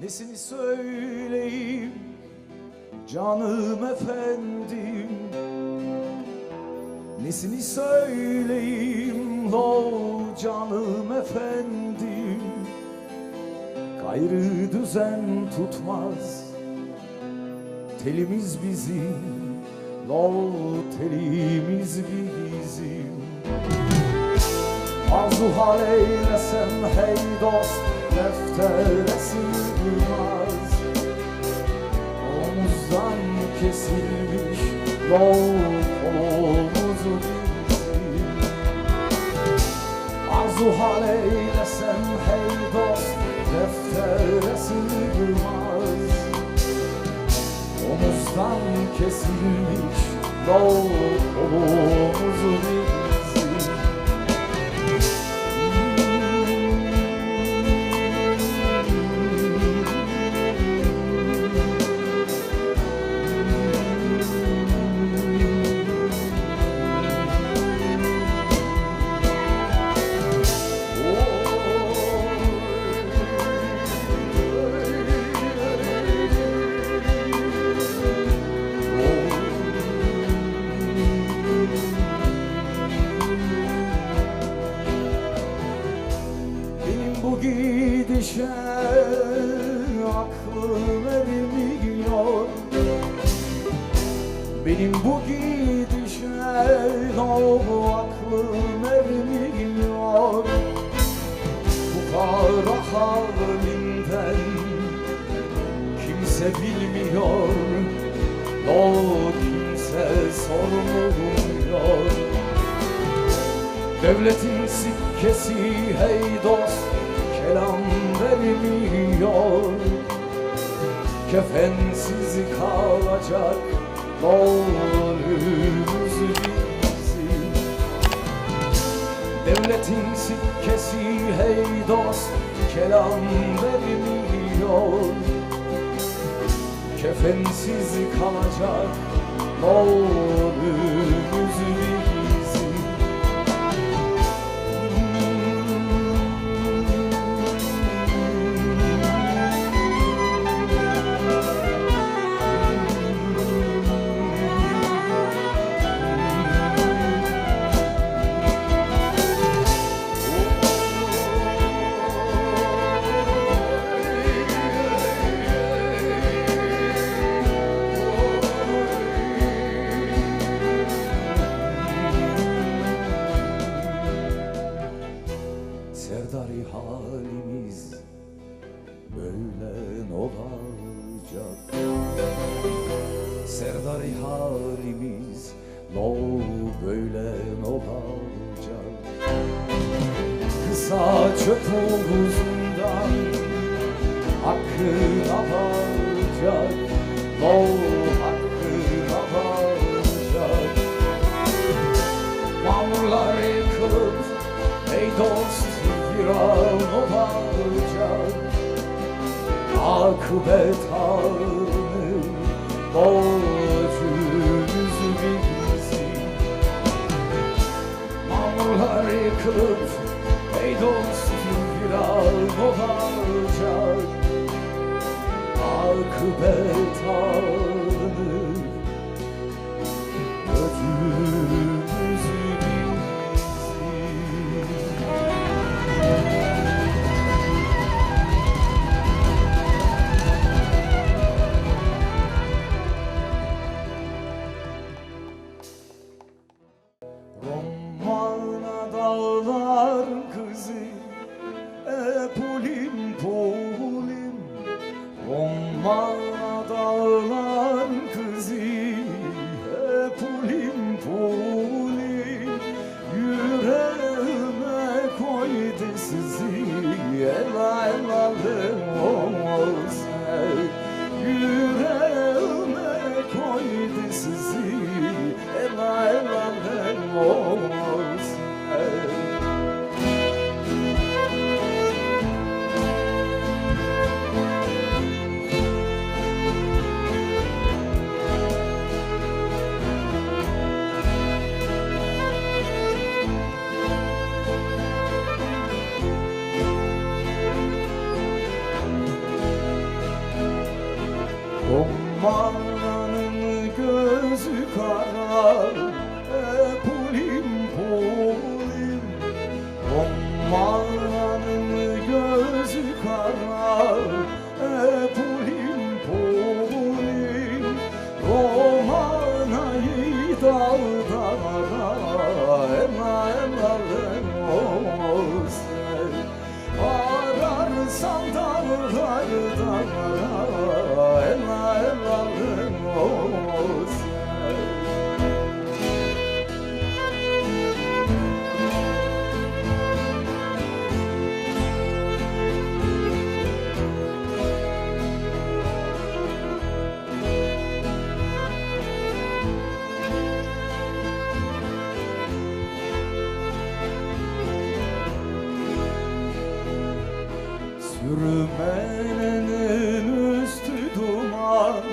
Nesini söyleyeyim canım efendim, nesini söyleyeyim lo canım efendim. Gayrı düzen tutmaz telimiz bizim, lo telimiz bizim. Arzu hal eylesem hey dost, deftere sığmaz. Omuzdan kesilmiş yol kolumu bizim. Arzu hal eylesem hey dost, deftere sığmaz. Omuzdan kesilmiş yol kolumuzu bizim. Bu gidişe aklım ermiyor. Benim bu gidişe aklım ermiyor. Bu kara halimden kimse bilmiyor, kimse sormuyor. Devletin sikkesi hey dost kelam vermiyor. Kefensiz kalacak rolümüz bizim. Devletin sikkesi hey dost kelam vermiyor. Kefensiz kalacak rolümüz bizim. Serdari halimiz böyle olacak. Serdari halimiz böyle olacak. Kısa çöp omuzundan hakkını alacak. Hakkını alacak. Mamurlar yıkılıp ey dost viran olacak. Akıbet anı borcumuz bizim. Mamurlar yıkılıp ey dost viran olacak. Akıbet anı öcümüz bizim. Romana dağlar kızı pulim pulim. Romana dağlar kızı pulim pulim. Yüreğime koydu sizi ela ela olsa. Yüreğime koydu sizi ela ela olsa. Romanın gözü kara, pulim pulim. Romanın gözü kara, pulim pulim. Romanayı dağlara, ela ela olsun. Ararsan dağlarda, ela ela olsun. Sürmenenin üstü duman,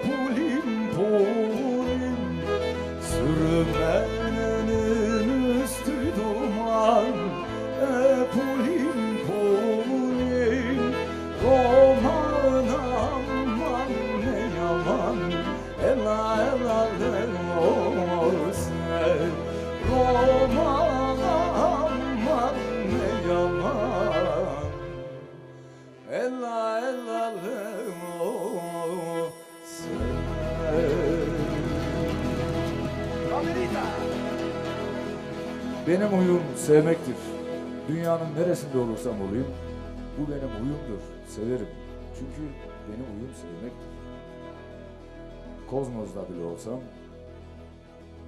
pulim pulim. Sürmenenin üstü duman, pulim pulim. Roman aman ne yaman, ela ela olsun. Roman aman ne yaman, ela ela olsun. Benim huyum sevmektir. Dünyanın neresinde olursam olayım, bu benim huyumdur. Severim. Çünkü benim huyum sevmektir. Kozmos'da bile olsam,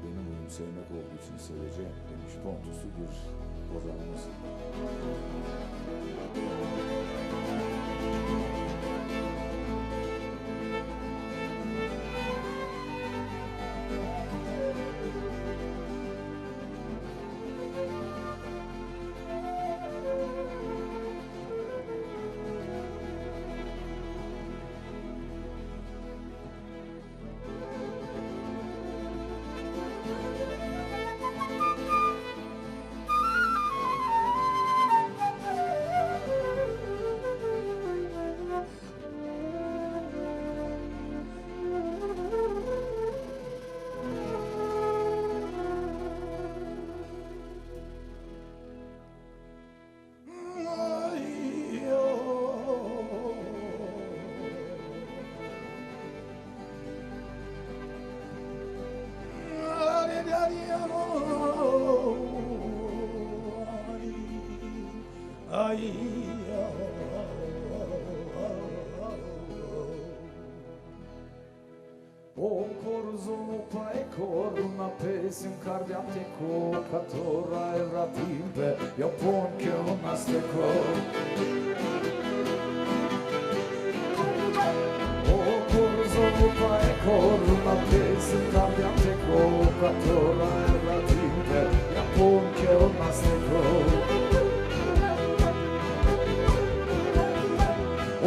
benim huyum sevmek olduğu için seveceğim demiş Pontuslu bir ozanımız. O corzo e corna pesim cardiateco catora e ratimpe io pon che una steco O corzo e corna pesim cardiateco catora e ratimpe io pon che una steco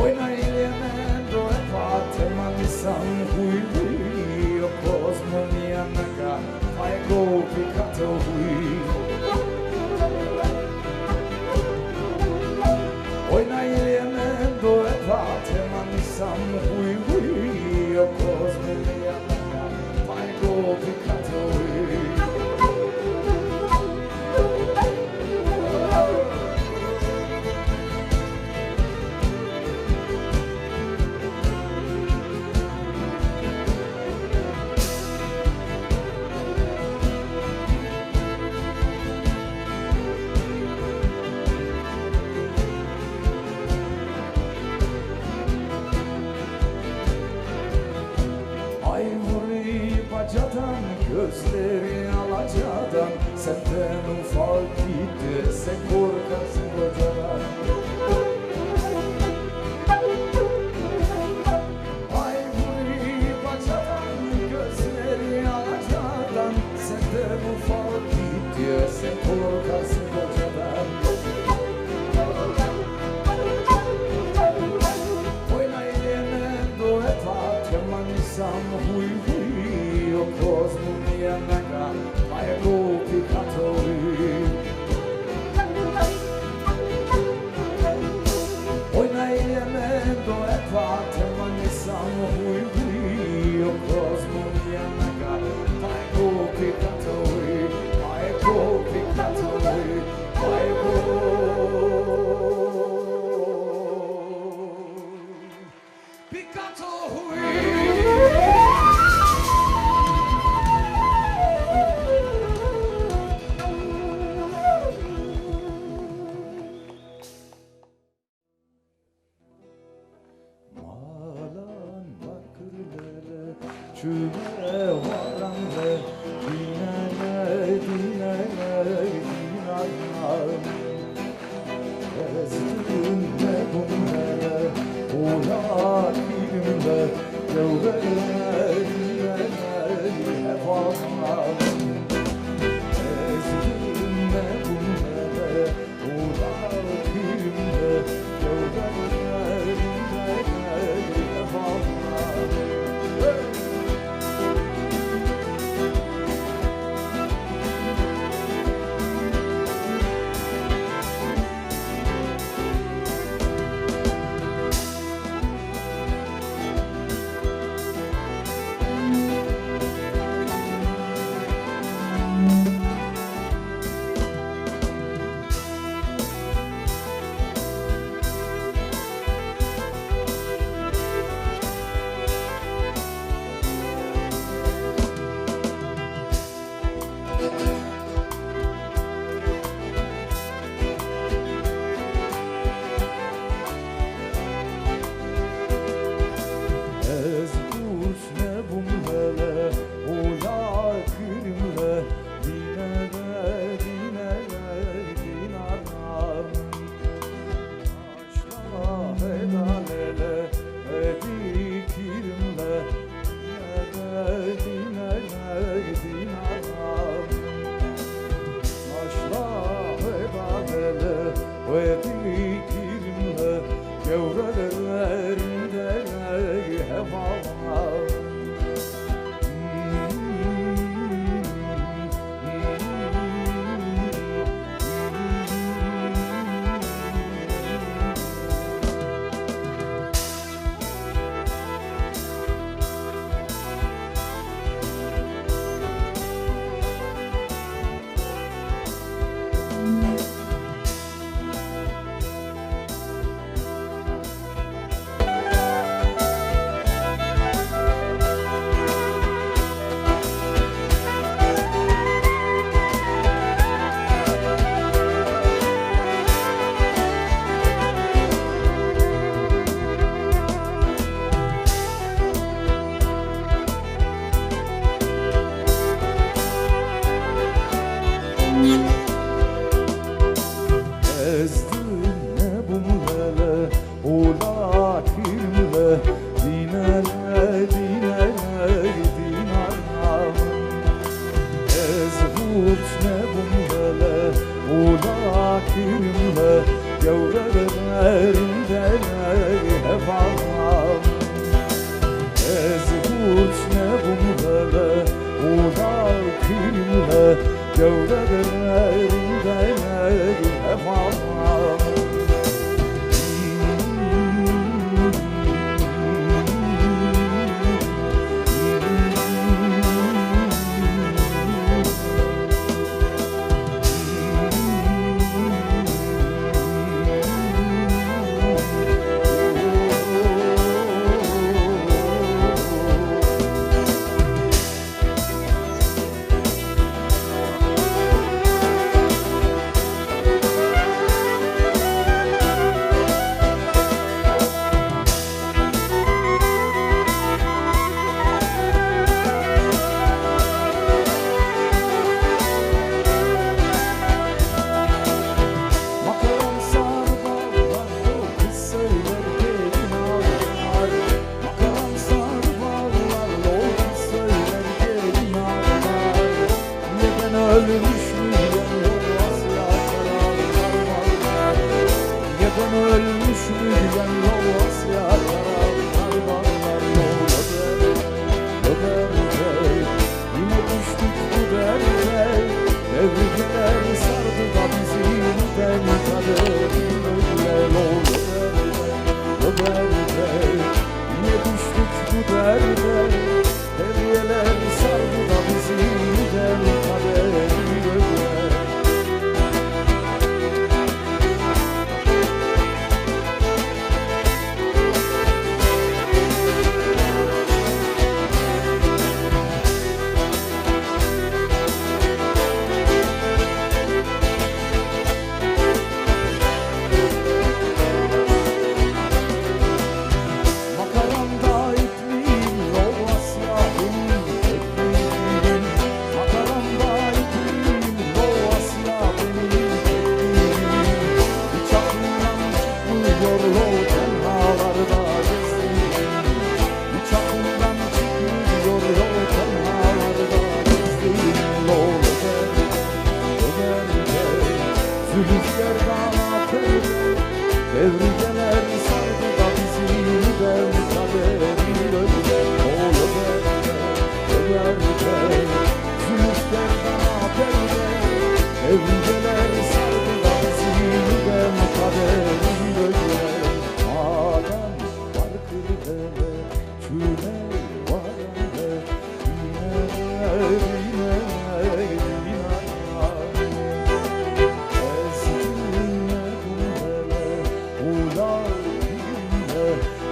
Oi na elemento e fate manisan hui Cosmo mia naga, fai go piccato qui. Oi na elemento e fate ma mi sam qui. Cosmo mia naga, fai go piccato qui. Bacadan, gözleri alacadan Senden ufak gitti, sen korkarsın kocadan Ay vuri bacadan, gözleri alacadan Senden ufak gitti, sen korkarsın kocadan Oynaylemendo e fate manisam hui Cosmo mia naga, fai go piccato Malan bakırlere çüme varanle dinele dinele dinayam Ezdirinde bunle ola ilimle Gevvele dinele hevamam Ezdirinde bunle ola ilimle Gevvele dinele hevamam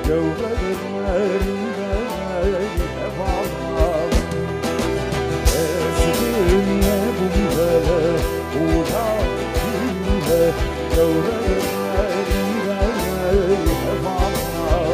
Gövdelerinde hep ağlar. Eskiye bumbe uzak günde gövdelerinde hep ağlar.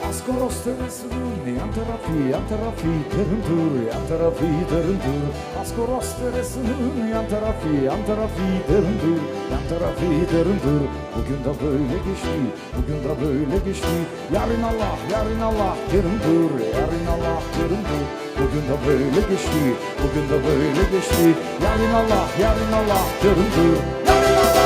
Askoros teresinin yan tarafı dırındır, yan tarafı dırındır. Askoros teresinin yan tarafı dırındır, yan tarafı dırındır. Bugün de böyle geçti, bugün de böyle geçti. Yarın Allah dırındır, yarın Allah dırındır. Bugün de böyle geçti, bugün de böyle geçti. Yarın Allah dırındır, yarın Allah.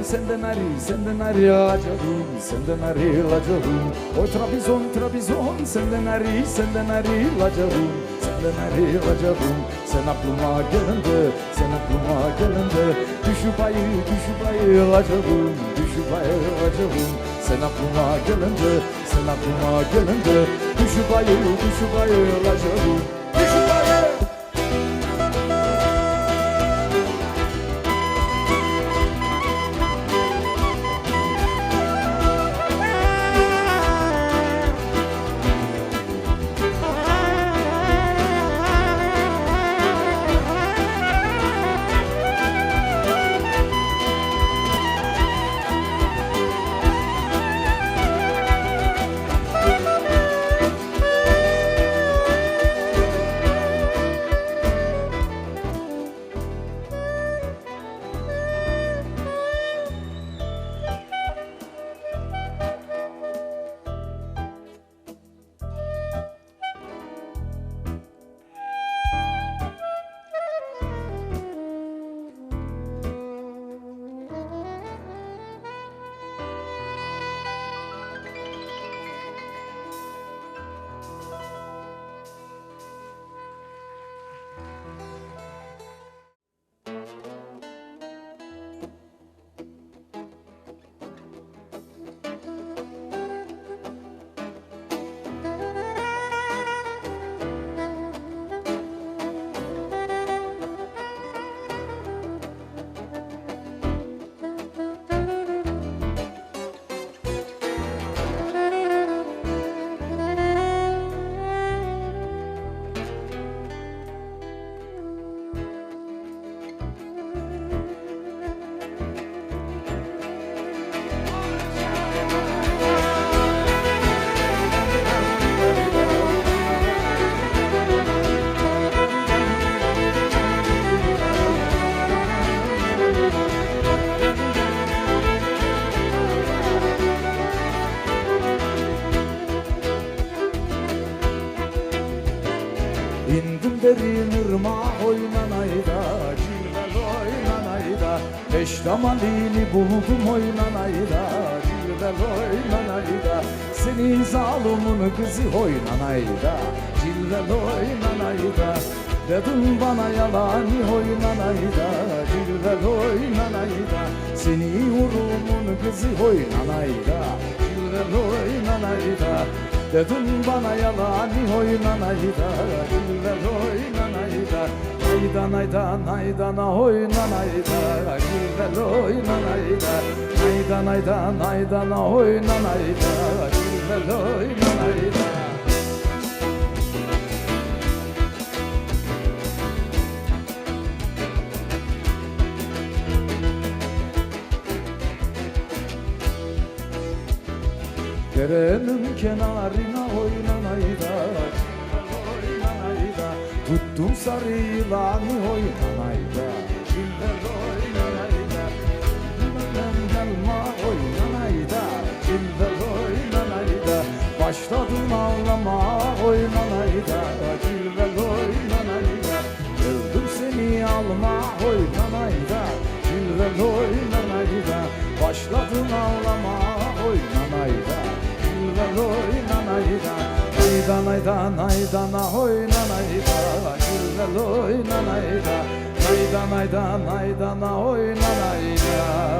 Senden arayacağım, senden arayacağım. Oy Trabzon, senden arayacağım, senden arayacağım. Sen aklıma gelende, düşüp bayılacağım, düşüp bayılacağım. Sen aklıma gelende, düşüp bayılacağım, düşüp bayıl. İndim derin ırmağa oynanayda, cilvel oynanayda. Beş damalini buldum oynanayda, cilvel oynanayda. Seni zalimin kızı oynanayda, cilvel oynanayda. Dedin bana yalani oynanayda, cilvel oynanayda. Seni urumun kızı oynanayda, cilvel oynanayda. Dedin bana yalani oynanayda, cilvel oynanayda. Aydan aydan aydana oynanayda, cilvel oynanayda. Aydan aydan aydana oynanayda, cilvel oynanayda. Derenin kenarına oynanayda, oynanayda. Tuttum sarı yılanı oynanayda, cilvel oynanayda. Bilmem gelma oynanayda, cilvel oynanayda. Başladın ağlama oynanayda, cilvel oynanayda. Öldüm seni alma oynanayda, cilvel oynanayda. Başladın ağlama oynanayda, cilvel oynanayda. Aydan aydan aydana oynanayda, cilvel oynanayda. Aydan aydan aydana oynanayda.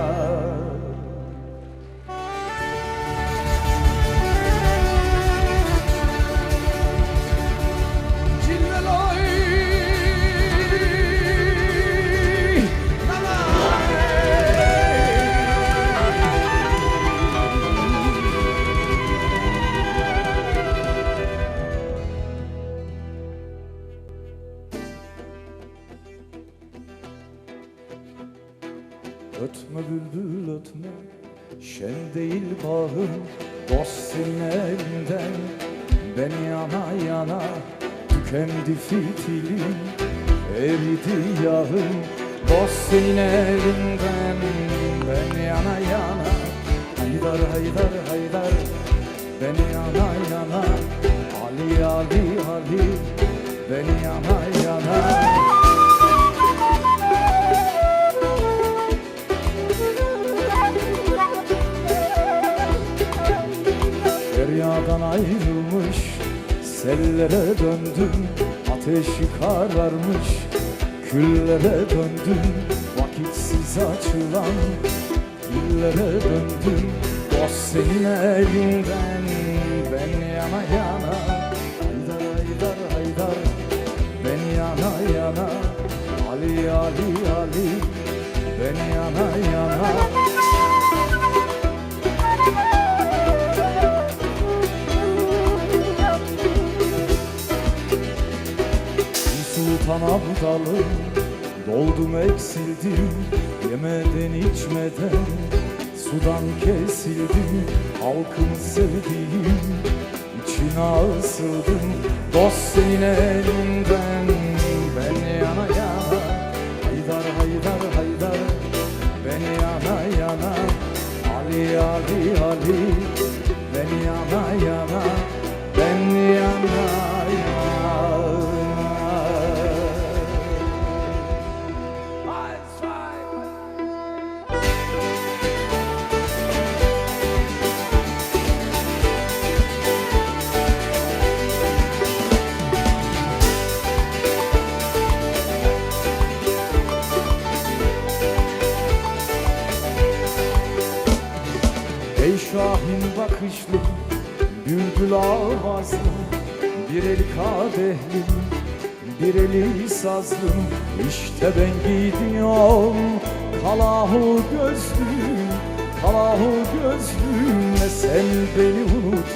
Ötme bülbül ötme, şen değil bağım. Dost senin elinden, ben yana yana. Tükendi fitilim, eridi yağım. Dost senin elinden, ben yana yana. Haydar haydar haydar, ben yana yana. Ali Ali Ali, ben yana yana. Deryadan ayrılmış, sellere döndüm. Ateşi kararmış, küllere döndüm. Vakitsiz açılan güllere döndüm. Dost senin elinden, ben yana yana. Haydar haydar haydar, ben yana yana. Ali Ali Ali, ben yana yana. Sultan abdalım, doldum eksildim. Yemeden içmeden sudan kesildim. Halkımı sevdiğim için asıldım. Dost senin elinden, ben yana yana. Haydar haydar haydar, ben yana yana. Ali Ali Ali, ben yana yana. Ben yana yana. Ey şahin bakışlı, bülbül avazlı. Bir eli kadehlim, bir eli sazlım. İşte ben gidiyorum, kalahu gözlüm. Kalahu gözlüm, ne sen beni unut,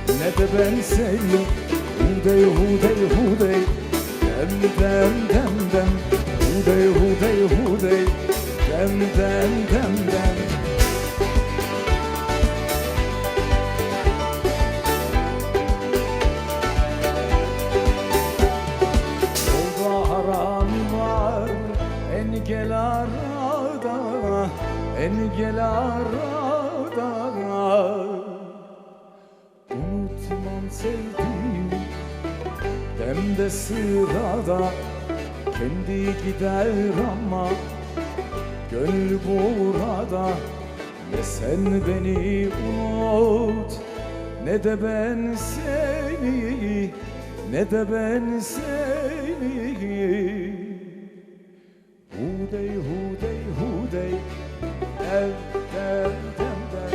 ne de ben seni. Hudey hudey hudey, dem dem dem dem. Hudey hudey hudey, dem dem dem dem. Gel arada, en gel arada. Unutmam sevdiğim, dem hem de sırada kendi gider ama gönül burada. Ne sen beni unut, ne de ben seni, ne de ben seni. Hudey, hudey, hudey, dem, dem, dem, dem.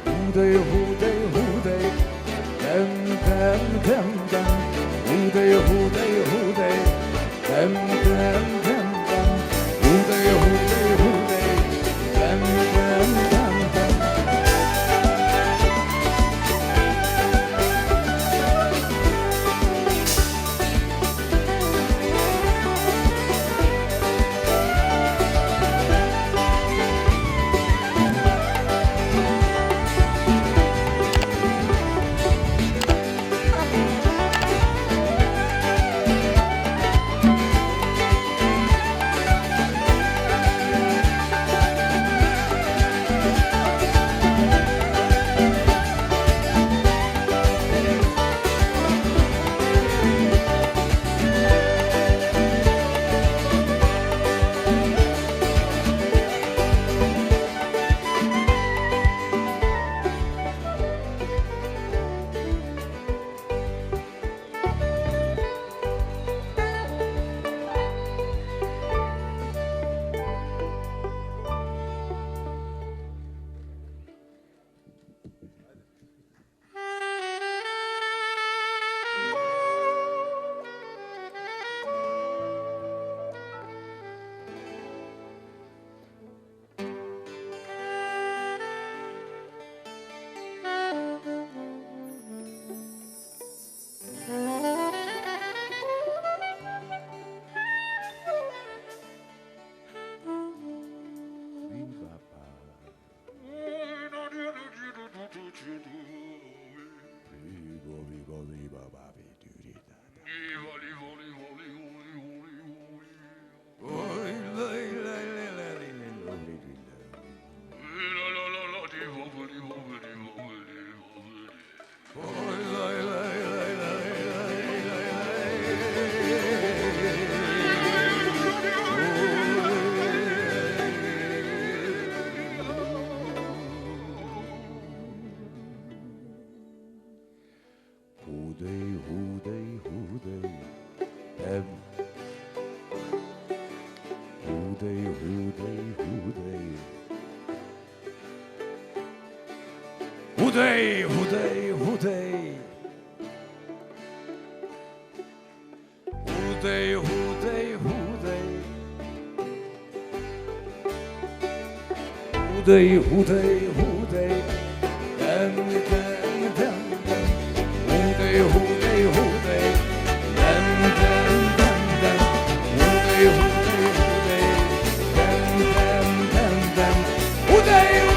Hudey, hudey, hudey, dem, dem, dem, dem. Hudey, hudey, hudey, dem, dem, dem, dem. Hudey, hudey, hudey, dem, dem, dem, dem. Hudey, hudey, hudey. Hudey, hudey, hudey. Hudey, hudey, hudey. Dem, dem, dem, dem. Hudey, hudey, hudey. Dem, dem, dem, dem. Hudey, hudey, hudey. Dem, dem, dem, dem. Hudey,